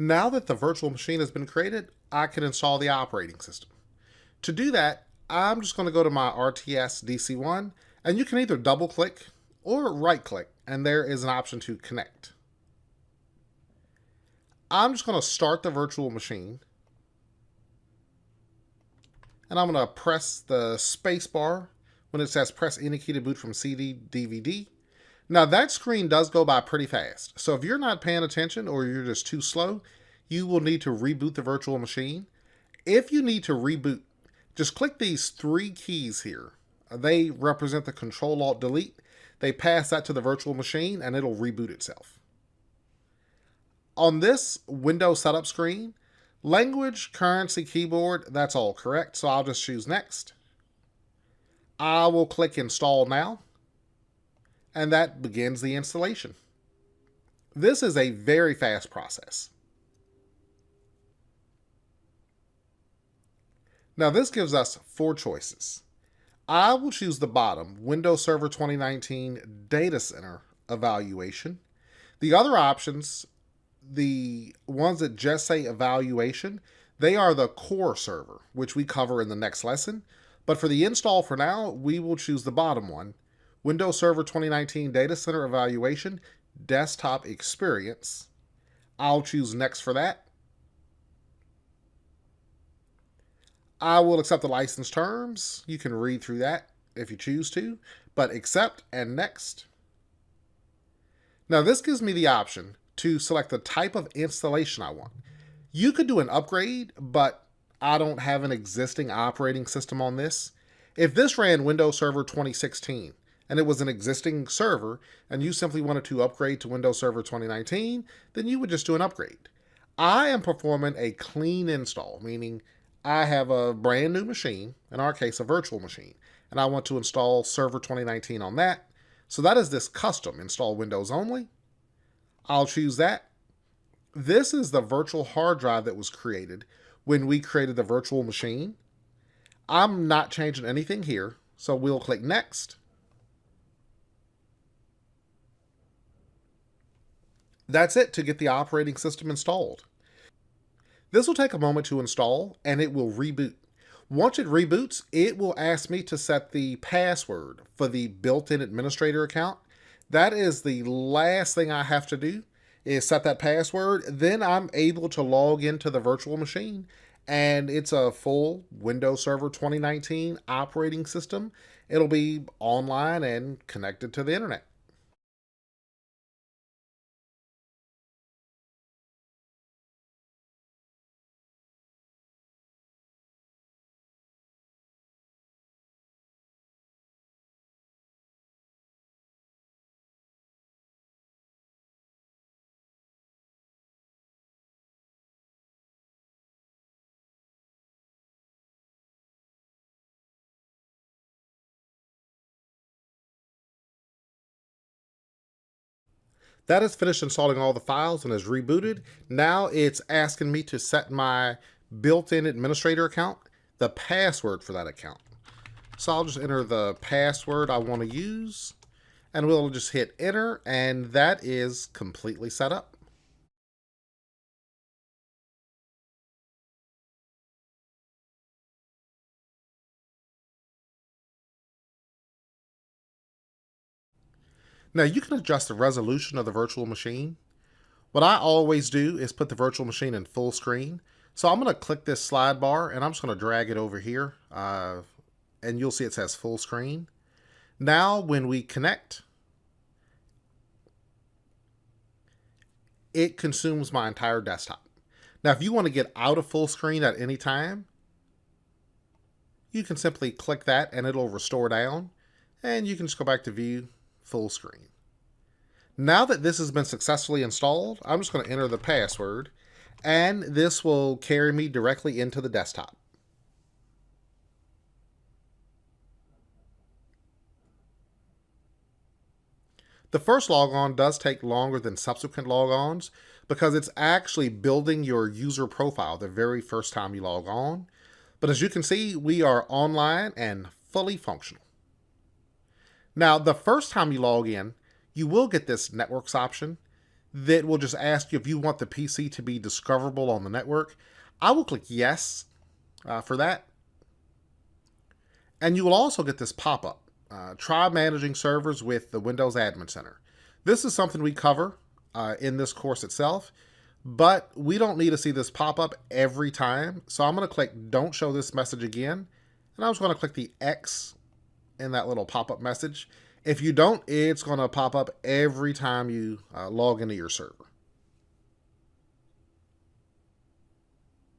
Now that the virtual machine has been created, I can install the operating system. To do that, I'm just going to go to my RTS DC1, and you can either double click or right click, and there is an option to connect. I'm just going to start the virtual machine, and I'm going to press the space bar when it says press any key to boot from CD, DVD. Now that screen does go by pretty fast, so if you're not paying attention or you're just too slow, you will need to reboot the virtual machine. If you need to reboot, just click these three keys here. They represent the Control-Alt-Delete. They pass that to the virtual machine and it'll reboot itself. On this Windows setup screen, language, currency, keyboard, that's all correct, so I'll just choose next. I will click install now, and that begins the installation. This is a very fast process. Now this gives us four choices. I will choose the bottom, Windows Server 2019 Data Center Evaluation. The other options, the ones that just say evaluation, they are the core server, which we cover in the next lesson. But for the install for now, we will choose the bottom one, Windows Server 2019 Data Center Evaluation Desktop Experience. I'll choose next for that. I will accept the license terms. You can read through that if you choose to, but accept and next. Now this gives me the option to select the type of installation I want. You could do an upgrade, but I don't have an existing operating system on this. If this ran Windows Server 2016 and it was an existing server and you simply wanted to upgrade to Windows Server 2019, then you would just do an upgrade. I am performing a clean install, meaning I have a brand new machine, in our case a virtual machine, and I want to install Server 2019 on that. So that is this custom, install Windows only. I'll choose that. This is the virtual hard drive that was created when we created the virtual machine. I'm not changing anything here, so we'll click next. That's it to get the operating system installed. This will take a moment to install and it will reboot. Once it reboots, it will ask me to set the password for the built-in administrator account. That is the last thing I have to do, is set that password. Then I'm able to log into the virtual machine and it's a full Windows Server 2019 operating system. It'll be online and connected to the internet. That has finished installing all the files and is rebooted. Now it's asking me to set my built-in administrator account, the password for that account. So I'll just enter the password I want to use and we'll just hit enter and that is completely set up. Now you can adjust the resolution of the virtual machine. What I always do is put the virtual machine in full screen. So I'm going to click this slide bar and I'm just going to drag it over here and you'll see it says full screen. Now when we connect, it consumes my entire desktop. Now if you want to get out of full screen at any time, you can simply click that and it'll restore down and you can just go back to view full screen. Now that this has been successfully installed, I'm just going to enter the password and this will carry me directly into the desktop. The first logon does take longer than subsequent logons because it's actually building your user profile the very first time you log on. But as you can see, we are online and fully functional. Now, the first time you log in, you will get this networks option. that will just ask you if you want the PC to be discoverable on the network. I will click yes for that. And you will also get this pop-up. Try managing servers with the Windows Admin Center. This is something we cover in this course itself, but we don't need to see this pop-up every time. So I'm going to click don't show this message again. And I'm just going to click the X in that little pop-up message. If you don't, it's going to pop up every time you log into your server.